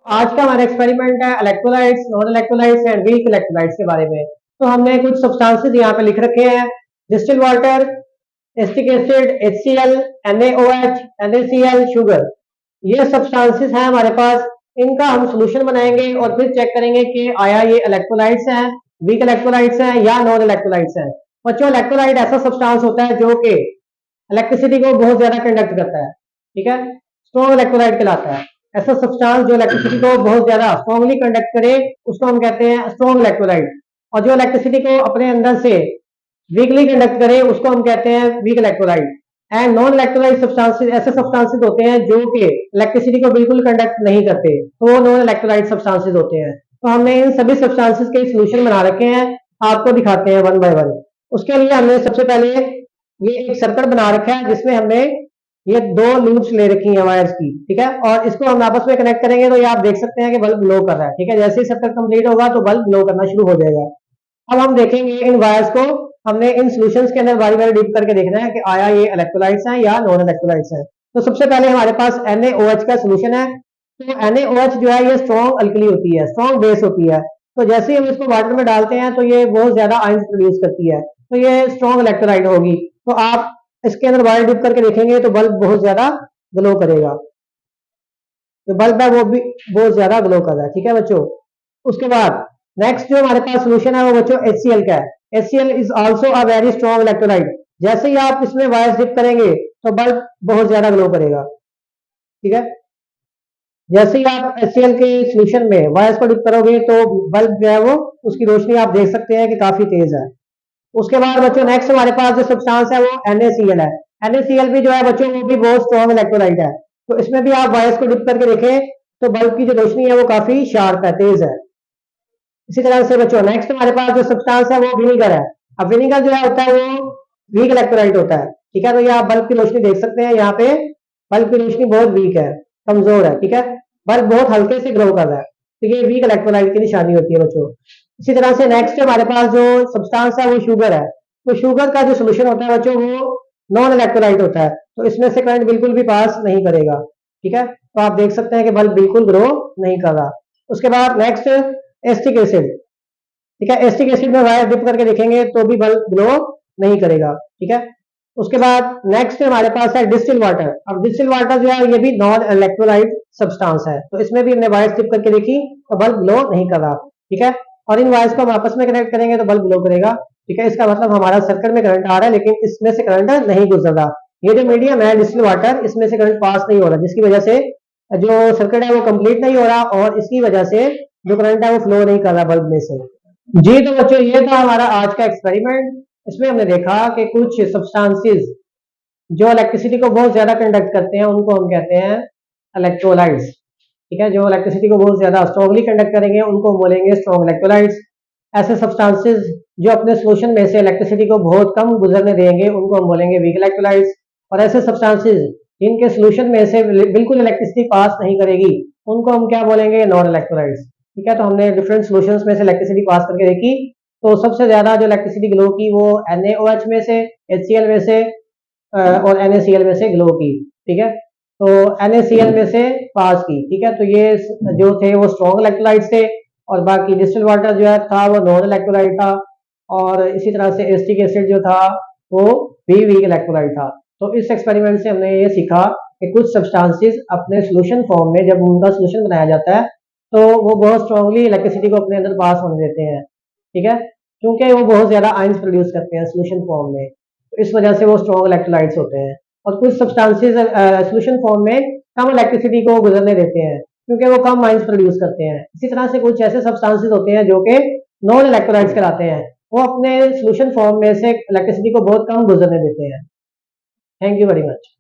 आज का हमारा एक्सपेरिमेंट है electrolytes, non electrolytes and weak electrolytes के बारे में। तो हमने कुछ सब्सटेंसेस यहाँ पे लिख रखे हैं। Distil water, acetic acid, HCl, NaOH, NaCl, sugar. ये सब्सटेंसेस हैं हमारे पास। इनका हम सोल्यूशन बनाएंगे और फिर चेक करेंगे कि आया ये इलेक्ट्रोलाइट्स हैं, वीक इलेक्ट्रोलाइट्स हैं या नॉन इलेक्ट्रोलाइट्स हैं। बच्चों, इलेक्ट्रोलाइट ऐसा सब्सटेंस होता है जो कि इलेक्ट्रिसिटी को बहुत ज्यादा कंडक्ट करता है। ठीक है, स्ट्रॉन्ग इलेक्ट्रोलाइट कहलाता है। ऐसा सब्सटेंस जो इलेक्ट्रिसिटी को बहुत ज्यादा स्ट्रॉन्गली कंडक्ट करे उसको हम कहते हैं स्ट्रॉन्ग इलेक्ट्रोलाइट। और जो इलेक्ट्रिसिटी को अपने अंदर से वीकली कंडक्ट करे उसको हम कहते हैं weak electrolyte. And non electrolyte substances ऐसे सब्सटेंसेस होते हैं जो कि इलेक्ट्रिसिटी को बिल्कुल कंडक्ट नहीं करते, तो वो नॉन इलेक्ट्रोलाइट सब्सटेंसेस होते हैं। तो हमने इन सभी सब्सटेंसेस के सोल्यूशन बना रखे हैं, आपको दिखाते हैं वन बाय वन। उसके लिए हमने सबसे पहले ये एक सर्कल बना रखा है जिसमें हमने ये दो लूप्स ले रखी हैं वायर्स की। ठीक है, और इसको हम आपस में कनेक्ट करेंगे तो ये आप देख सकते हैं कि बल्ब ग्लो कर रहा है। ठीक है, जैसे ही सर्कल कंप्लीट होगा तो बल्ब ग्लो करना शुरू हो जाएगा। अब हम देखेंगे इन वायर्स को, हमने इन सॉल्यूशंस के अंदर बारी बारी डिप करके देखना है कि आया ये इलेक्ट्रोलाइट्स हैं या नॉन इलेक्ट्रोलाइट्स हैं। तो सबसे पहले हमारे पास NaOH का सॉल्यूशन है। तो NaOH जो है ये स्ट्रॉन्ग अल्कली होती है, स्ट्रॉन्ग बेस होती है। तो जैसे ही हम इसको वाटर में डालते हैं तो ये बहुत ज्यादा आयंस प्रोड्यूस करती है, तो ये स्ट्रॉन्ग इलेक्ट्रोलाइट होगी। तो आप इसके अंदर वायर डिप करके देखेंगे तो बल्ब बहुत ज्यादा ग्लो करेगा। जो बल्ब है वो भी बहुत ज्यादा ग्लो कर रहा है। ठीक है बच्चों, उसके बाद नेक्स्ट जो हमारे पास सोल्यूशन है वो बच्चों HCl का है। HCl is also a very strong electrolyte. जैसे ही आप इसमें वायर डिप करेंगे तो बल्ब बहुत ज्यादा ग्लो करेगा। ठीक है, जैसे ही आप HCl के सोल्यूशन में वायर्स को डिप करोगे तो बल्ब जो है वो उसकी रोशनी आप देख सकते हैं कि काफी तेज है। उसके बाद बच्चों नेक्स्ट हमारे पास जो सब्सटेंस है वो NaCl है। NaCl भी जो है बच्चों वो भी बहुत स्ट्रॉन्ग इलेक्ट्रोलाइट है। तो इसमें भी आप वायर्स को डिप करके देखें तो बल्ब की जो रोशनी है वो काफी शार्प है, तेज है। इसी तरह से बच्चों नेक्स्ट हमारे पास जो सब्सटेंस है वो विनीगर है। अब विनीगर जो है होता है वो वीक इलेक्ट्रोलाइट होता है। ठीक है, तो ये आप बल्ब की रोशनी देख सकते हैं, यहाँ पे बल्ब की रोशनी बहुत वीक है, कमजोर है। ठीक है, बल्ब बहुत हल्के से ग्लो कर रहा है, तो ये वीक इलेक्ट्रोलाइट की निशानी होती है बच्चों। इसी तरह से नेक्स्ट हमारे पास जो सब्सटेंस है वो शुगर है। तो शुगर का जो सोल्यूशन होता है बच्चों वो नॉन इलेक्ट्रोलाइट होता है, तो इसमें से करंट बिल्कुल भी पास नहीं करेगा। ठीक है, तो आप देख सकते हैं कि बल्ब बिल्कुल ग्रो नहीं कर रहा। उसके बाद नेक्स्ट एसिटिक एसिड। ठीक है, एसिटिक एसिड में वायर डिप करके देखेंगे तो भी बल्ब ग्लो नहीं करेगा। ठीक है, उसके बाद नेक्स्ट हमारे पास है डिस्टिल वाटर। अब डिस्टिल वाटर जो है ये भी नॉन इलेक्ट्रोलाइट सब्सटेंस है, तो इसमें भी हमने वायर डिप करके देखी तो बल्ब ग्लो नहीं कर रहा। ठीक है, और इन वायर्स को हम आपस में कनेक्ट करेंगे तो बल्ब ग्लो करेगा। ठीक है, इसका मतलब हमारा सर्किट में करंट आ रहा है लेकिन इसमें से करंट नहीं गुजर रहा। ये जो मीडियम है डिस्टिल वाटर, इसमें से करंट पास नहीं हो रहा, जिसकी वजह से जो सर्किट है वो कंप्लीट नहीं हो रहा और इसकी वजह से जो करंट है वो फ्लो नहीं कर रहा बल्ब में से। जी तो बच्चों ये था हमारा आज का एक्सपेरिमेंट। इसमें हमने देखा कि कुछ सब्सटेंसेस जो इलेक्ट्रिसिटी को बहुत ज्यादा कंडक्ट करते हैं उनको हम कहते हैं इलेक्ट्रोलाइट्स। ठीक है, जो इलेक्ट्रिसिटी को बहुत ज्यादा स्ट्रॉन्गली कंडक्ट करेंगे उनको हम बोलेंगे स्ट्रॉन्ग इलेक्ट्रोलाइट्स। ऐसे सब्सटेंसेस जो अपने सोल्यूशन में से इलेक्ट्रिसिटी को बहुत कम गुजरने देंगे उनको हम बोलेंगे वीक इलेक्ट्रोलाइट्स। और ऐसे सब्सटेंसेस जिनके सोल्यूशन में से बिल्कुल इलेक्ट्रिसिटी पास नहीं करेगी उनको हम क्या बोलेंगे, नॉन इलेक्ट्रोलाइट्स। ठीक है, तो हमने डिफरेंट सॉल्यूशंस में से इलेक्ट्रिसिटी पास करके देखी। तो सबसे ज्यादा जो इलेक्ट्रिसिटी ग्लो की वो NaOH में से, HCl में से और NaCl में से ग्लो की। ठीक है, तो NaCl में से पास की। ठीक है, तो ये जो थे वो स्ट्रॉन्ग इलेक्ट्रोलाइट्स थे और बाकी डिस्टिल वाटर जो है था वो नॉन इलेक्ट्रोलाइट था। और इसी तरह से एसिटिक एसिड जो था वो भी वीक इलेक्ट्रोलाइट था। तो इस एक्सपेरिमेंट से हमने ये सीखा कि कुछ सब्सटेंसेस अपने सोल्यूशन फॉर्म में जब उनका सोल्यूशन बनाया जाता है तो वो बहुत स्ट्रांगली इलेक्ट्रिसिटी को अपने अंदर पास होने देते हैं। ठीक है, क्योंकि वो बहुत ज्यादा आयंस प्रोड्यूस करते हैं सोल्यूशन फॉर्म में, तो इस वजह से वो स्ट्रॉन्ग इलेक्ट्रोलाइट्स होते हैं। और कुछ सब्सटेंसेस सोल्यूशन फॉर्म में कम इलेक्ट्रिसिटी को गुजरने देते हैं क्योंकि वो कम आयंस प्रोड्यूस करते हैं। इसी तरह से कुछ ऐसे सब्सटेंसेस होते हैं जो कि नॉन इलेक्ट्रोलाइट्स कहलाते हैं, वो अपने सोल्यूशन फॉर्म में से इलेक्ट्रिसिटी को बहुत कम गुजरने देते हैं। Thank you very much.